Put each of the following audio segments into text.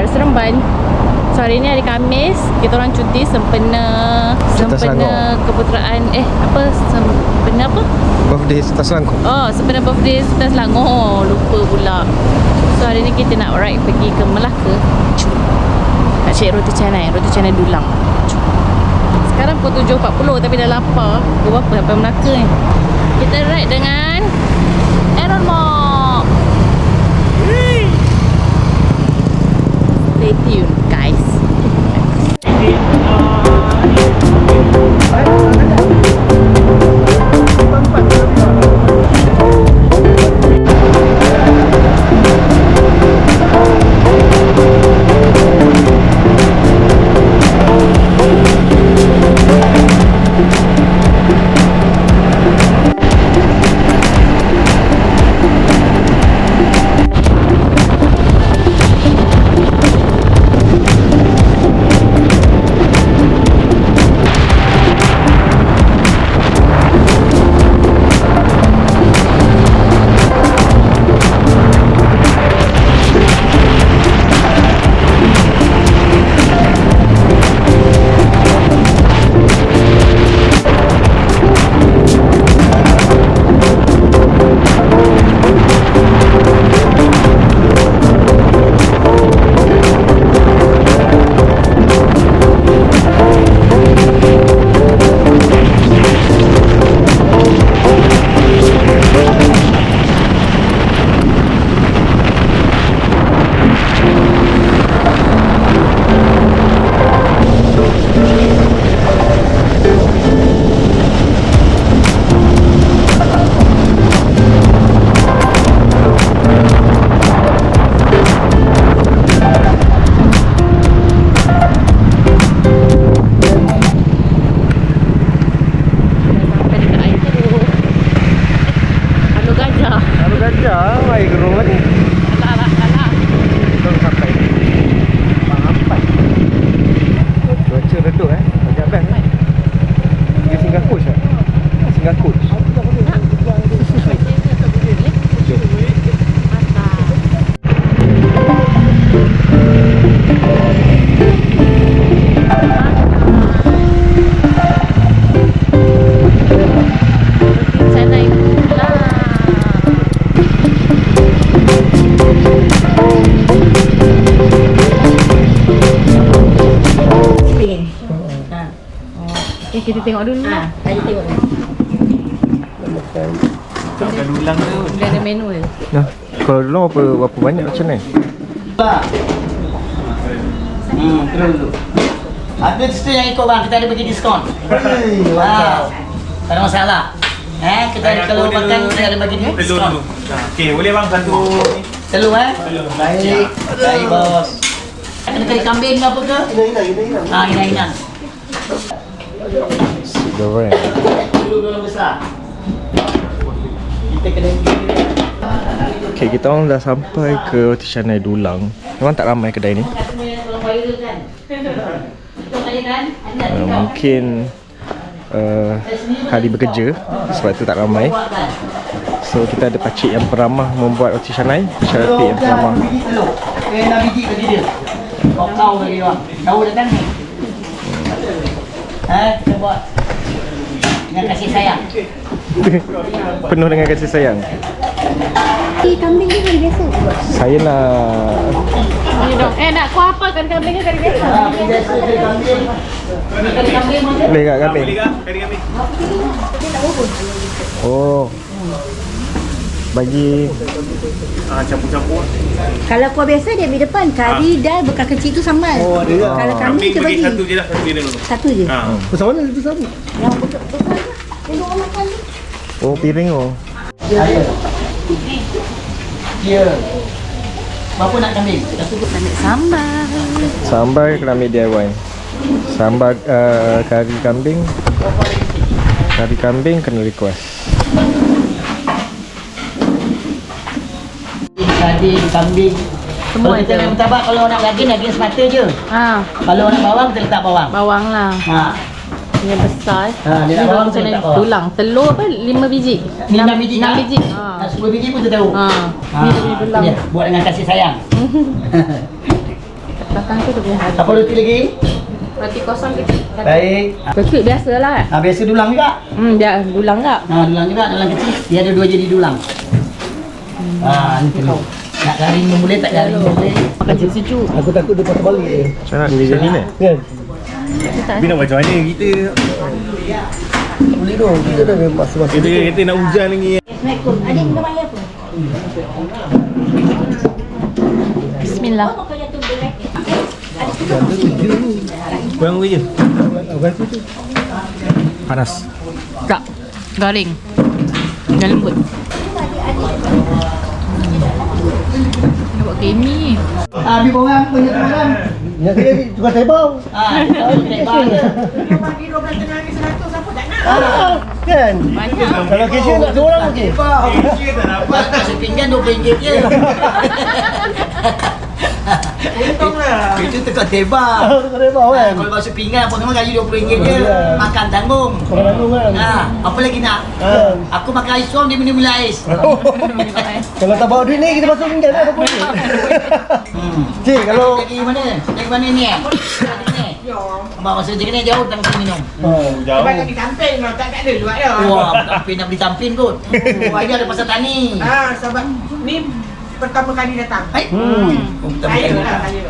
dekat Seremban. So hari ni hari Khamis, kita orang cuti sempena keputeraan sempena apa? Birthday Serta Selangor. Oh, sempena birthday Serta Selangor. Lupa pula. So hari ni kita nak ride pergi ke Melaka. Nak cek roti canai dulang. Sekarang pukul 7.40 tapi dah lapar. Pukul berapa sampai Melaka ni? Kita ride dengan Aaron Mok. Stay tuned guys. Kita tengok dulu lah. Tadi tengok dulu. Tak ada dulang tu. Dia ada menu je. Nah, kalau dulang berapa banyak macam ni? Terus dulu. Ada cerita yang ikut bang, kita ada bagi diskon. Wow. Tak ada masalah. Kita ada kalau makan kita ada bagi diskon. Okey, boleh bang satu Telur Telur. Baik. Baik bos. Kena kari kambing ke apa ke? Ina. Goreng. Telur besar. Kita kena Okay, kita orang dah sampai ke Roti Canai Dulang. Memang tak ramai kedai ni. Mungkin hari bekerja, sebab tu tak ramai. So kita ada pakcik yang peramah membuat roti canai, syaratik yang peramah. Nak biji bagi dia. Kau bagi dia. Tahu datang ni. Kita buat dengan kasih sayang. Penuh dengan kasih sayang. Kambing ni kari biasa. Saya nak Ni dong. Nak kuah apa kan kambing ke kari biasa? Biasa kari kambing. Kari kambing mana? boleh tak kambing? boleh ke? Kari kambing. Oh. Bagi Campur-campur. Kalau kuah biasa dia di depan, kari dan bekas kecil tu sambal. Oh, ada tak? Kalau kambing kita bagi satu je lah, satu je dulu. satu je. Pasal mana itu satu? Yang bekas yang orang makan tu. oh piring oh. Ya. Berapa nak kambing? Ambil sambal. Sambal kena ambil DIY. Sambal kari kambing. Kari kambing kena request. Daging, kambing. Semua Kalau kita nak bertabak, kalau nak daging semata je. Kalau nak bawang, kita letak bawang. Bawang lah. Yang besar. Dia nak bawang, kita letak bawang. Tulang. Telur apa? 5 biji. 6 biji. 6 biji. Nak 10 biji pun kita tahu. Ni dia punya tulang. Buat dengan kasih sayang. Belakang tu dia punya harga. Apa roti lagi? Roti kosong kecil. Baik. Kecil biasalah. Biasa dulang juga. Dia dulang tak? Dulang juga, dulang kecil. Dia ada 2 jadi dulang. Ni tu. Nak garing pun boleh, tak garing pun boleh. Makan sejuk. Aku takut dia patah balik je. Macam mana dia jadi ni? Kan? Tapi nak macam mana kita? Boleh dong. Kita dah masa-masa. Kita nak hujan lagi. Assalamualaikum. Adik minum air apa? Bismillah. Kurang je. Panas. Tak. Garing. Dan lembut. Buat kemi. Habis orang punya malam. Ya dia tukar tebal. Tebal je. Kan? Kalau cashier nak seorang okey. Kita tak dapat. Kasih pinggan RM20 je. Untunglah. Itu tukar tebal. Tukar tebal kan? Kalau masuk pinggan apa semua gaji RM20 je. Makan tanggung. Makan tanggung kan? Apa lagi nak? Aku makan ais kau, dia minum ais. Kalau tak bawa duit ni kita masuk pinggan apa pun. Cik, kalau Lagi mana? Lagi mana ni Abang masa je kena jauh tak mesti minum. Jauh. Bagi tampil kau tak ada luar dah. Wah, tampin nak beli tampin kot. Ini ada pasal tani. Sebab ni pertama kali datang. Pertama Saya kali. lah saya.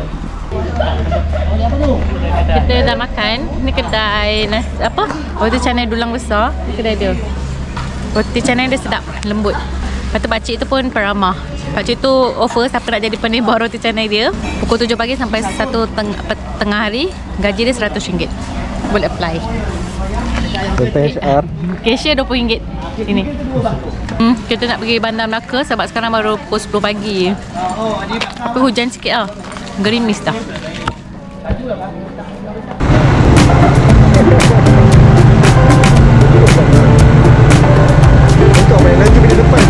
Kita dah makan. Ni kedai apa? Roti canai dulang besar. Ni kedai dia. Roti canai dia sedap, lembut. Lepas tu pakcik tu pun peramah. Pakcik tu offer siapa nak jadi penibah roti canai dia. Pukul 7 pagi sampai 1 tengah hari. Gaji dia RM100. Boleh apply. PHR Cashier RM20 ini. Kita nak pergi Bandar Melaka sebab sekarang baru pukul 10 pagi. Tapi hujan sikit lah. Gerimis dah. Kau main lagi di depan.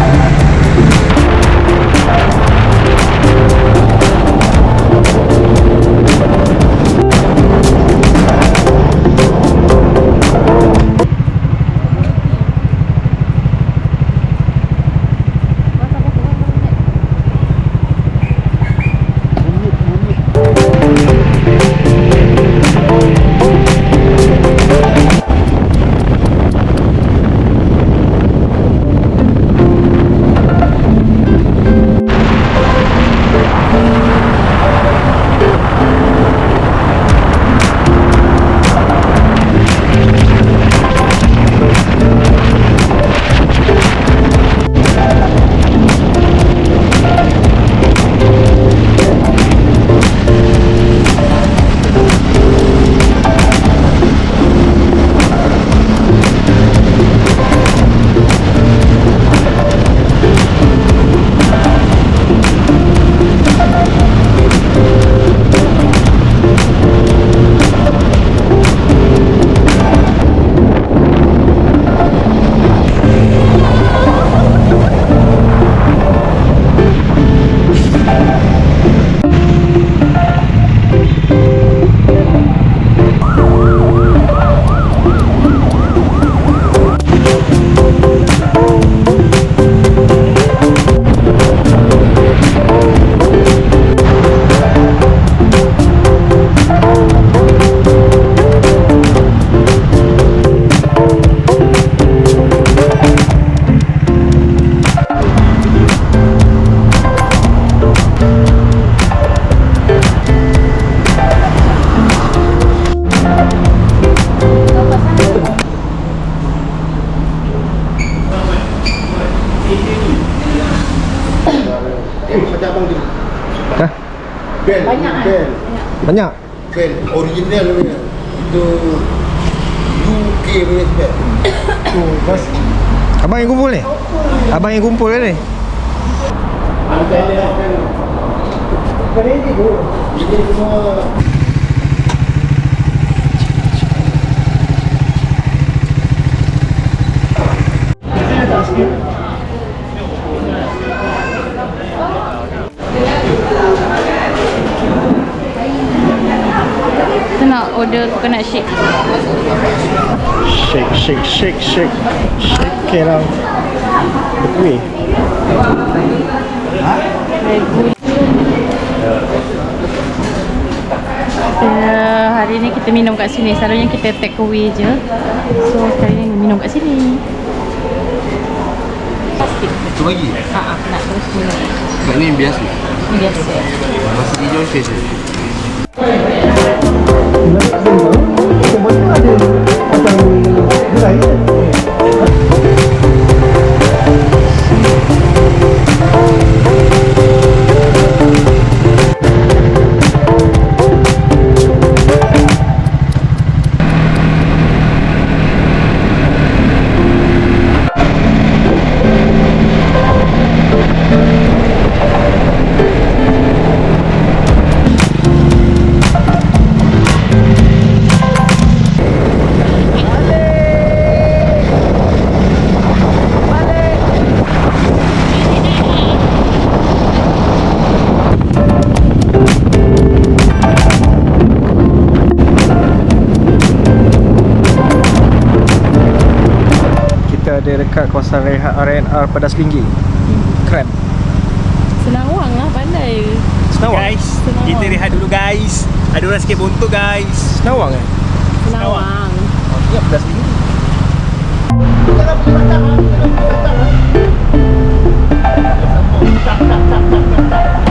Hah? Banyak? Band original punya. Itu UK punya band. Bos. Abang yang kumpul ni? Abang yang kumpul kan ni? Ini semua Kita nak order coconut shake. Shake Shake it out. Kuih. Hari ni kita minum kat sini. Selalunya kita take away je. So kali ni minum kat sini. Plastik. Tu lagi? Nak terus minum. Kat ni biasa. Ni biasa. Masa hijau special. Kita ada dekat kawasan rehat RNR Padas Lingging. Keren. Senawang lah, pandai. Senawang? Guys, Senawang. kita rehat dulu guys. Ada orang sikit bontot guys. Senawang eh? Senawang. Ya, Padas Lingging. Tak, tak, tak, tak, tak.